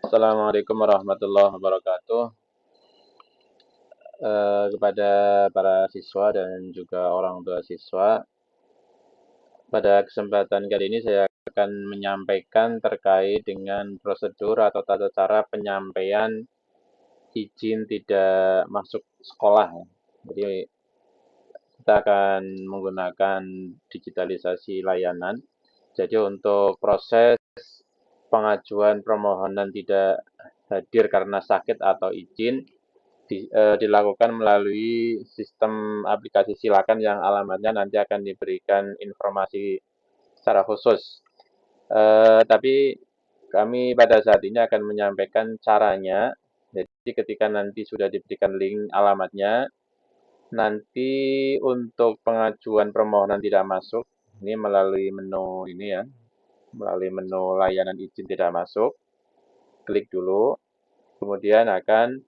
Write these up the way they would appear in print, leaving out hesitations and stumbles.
Assalamualaikum warahmatullahi wabarakatuh. Kepada para siswa dan juga orang tua siswa, pada kesempatan kali ini saya akan menyampaikan terkait dengan prosedur atau tata cara penyampaian izin tidak masuk sekolah. Jadi kita akan menggunakan digitalisasi layanan. Jadi untuk proses pengajuan permohonan tidak hadir karena sakit atau izin dilakukan melalui sistem aplikasi Silakan yang alamatnya nanti akan diberikan informasi secara khusus. Tapi kami pada saat ini akan menyampaikan caranya. Jadi ketika nanti sudah diberikan link alamatnya, nanti untuk pengajuan permohonan tidak masuk, ini melalui menu ini ya, melalui menu layanan izin tidak masuk, klik dulu, kemudian akan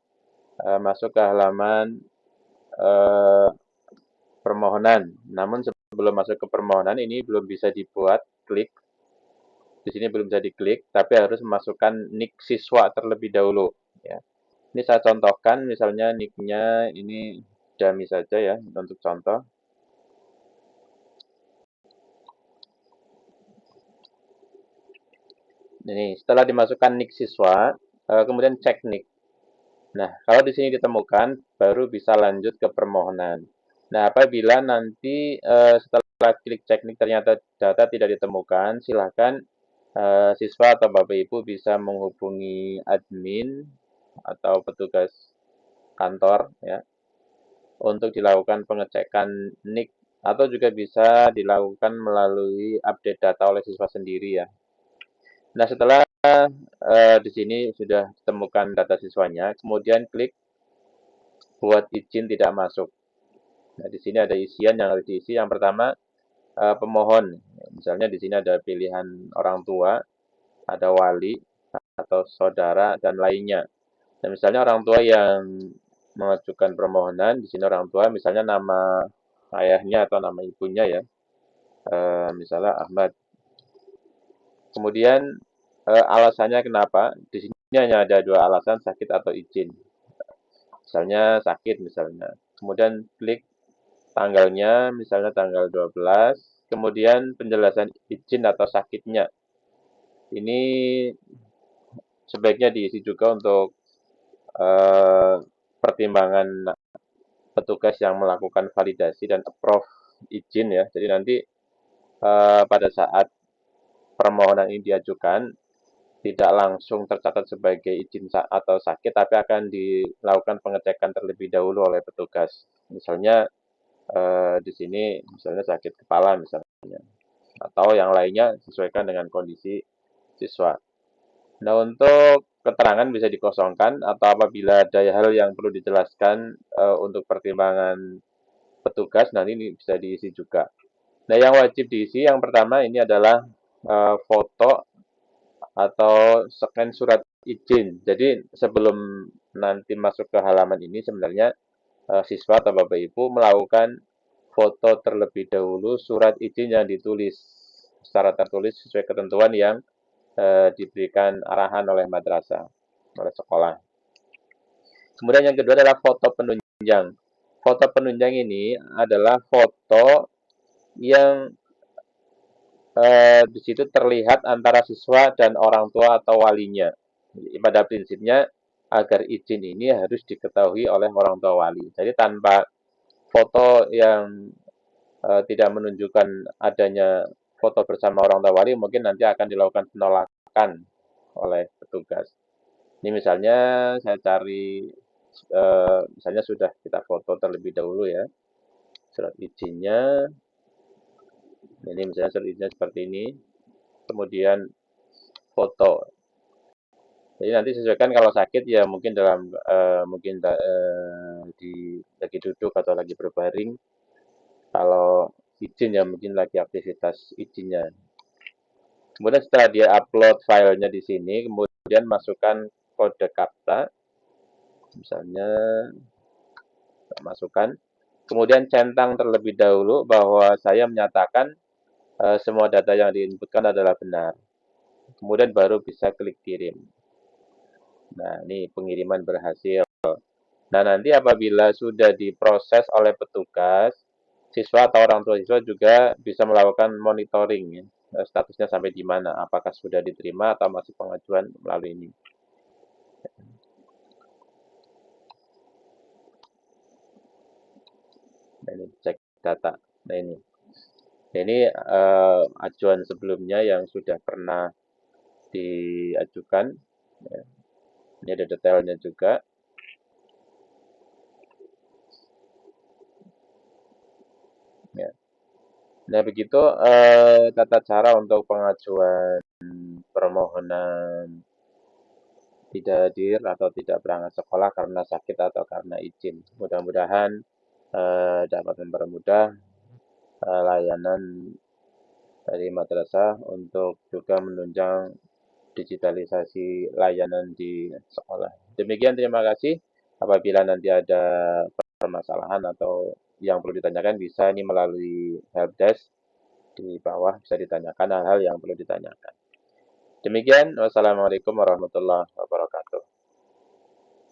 masuk ke halaman eh, permohonan. Namun sebelum masuk ke permohonan ini belum bisa dibuat klik. Di sini belum bisa diklik, tapi harus memasukkan nick siswa terlebih dahulu. Ya. Ini saya contohkan, misalnya nicknya ini Dami saja ya untuk contoh. Ini setelah dimasukkan nick siswa, kemudian cek nick. Nah, kalau di sini ditemukan, baru bisa lanjut ke permohonan. Nah, apabila nanti setelah klik cek nick ternyata data tidak ditemukan, silakan siswa atau Bapak Ibu bisa menghubungi admin atau petugas kantor ya untuk dilakukan pengecekan NIK atau juga bisa dilakukan melalui update data oleh siswa sendiri ya. Nah, setelah di sini sudah ditemukan data siswanya, kemudian klik buat izin tidak masuk. Nah, di sini ada isian yang harus diisi. Yang pertama, pemohon. Misalnya di sini ada pilihan orang tua, ada wali, atau saudara, dan lainnya. Nah, misalnya orang tua yang mengajukan permohonan, di sini orang tua, misalnya nama ayahnya atau nama ibunya ya, misalnya Ahmad. Kemudian alasannya kenapa? Di sini hanya ada dua alasan, sakit atau izin. Misalnya sakit misalnya. Kemudian klik tanggalnya, misalnya tanggal 12. Kemudian penjelasan izin atau sakitnya. Ini sebaiknya diisi juga untuk eh, pertimbangan petugas yang melakukan validasi dan approve izin ya. Jadi nanti pada saat permohonan ini diajukan tidak langsung tercatat sebagai izin atau sakit, tapi akan dilakukan pengecekan terlebih dahulu oleh petugas. Misalnya di sini misalnya sakit kepala misalnya, atau yang lainnya sesuaikan dengan kondisi siswa. Nah, untuk keterangan bisa dikosongkan atau apabila ada hal yang perlu dijelaskan untuk pertimbangan petugas nanti ini bisa diisi juga. Nah, yang wajib diisi yang pertama ini adalah foto atau scan surat izin. Jadi sebelum nanti masuk ke halaman ini sebenarnya siswa atau Bapak Ibu melakukan foto terlebih dahulu surat izin yang ditulis secara tertulis sesuai ketentuan yang diberikan arahan oleh madrasah, oleh sekolah. Kemudian yang kedua adalah foto penunjang. Foto penunjang ini adalah foto yang di situ terlihat antara siswa dan orang tua atau walinya. Pada prinsipnya agar izin ini harus diketahui oleh orang tua wali. Jadi tanpa foto yang tidak menunjukkan adanya foto bersama orang tua wali, mungkin nanti akan dilakukan penolakan oleh petugas. Ini misalnya saya cari, misalnya sudah kita foto terlebih dahulu ya, surat izinnya. Ini misalnya surat izinnya seperti ini. Kemudian foto. Jadi nanti sesuaikan kalau sakit ya mungkin dalam mungkin di lagi duduk atau lagi berbaring. Kalau izin ya mungkin lagi aktivitas izinnya. Kemudian setelah dia upload filenya di sini, kemudian masukkan kode kapta, misalnya masukkan. Kemudian centang terlebih dahulu bahwa saya menyatakan semua data yang diinputkan adalah benar. Kemudian baru bisa klik kirim. Nah, ini pengiriman berhasil. Nah, nanti apabila sudah diproses oleh petugas, siswa atau orang tua siswa juga bisa melakukan monitoring ya, statusnya sampai di mana, apakah sudah diterima atau masih pengajuan melalui ini. Nah, ini cek data. Nah, ini ajuan sebelumnya yang sudah pernah diajukan. Ya, ini ada detailnya juga. Ya. Nah, begitu tata cara untuk pengajuan permohonan tidak hadir atau tidak berangkat sekolah karena sakit atau karena izin. Mudah-mudahan dapat mempermudah layanan dari madrasah untuk juga menunjang digitalisasi layanan di sekolah. Demikian, terima kasih. Apabila nanti ada permasalahan atau yang perlu ditanyakan, bisa ini melalui helpdesk di bawah, bisa ditanyakan hal-hal yang perlu ditanyakan. Demikian, wassalamualaikum warahmatullahi wabarakatuh.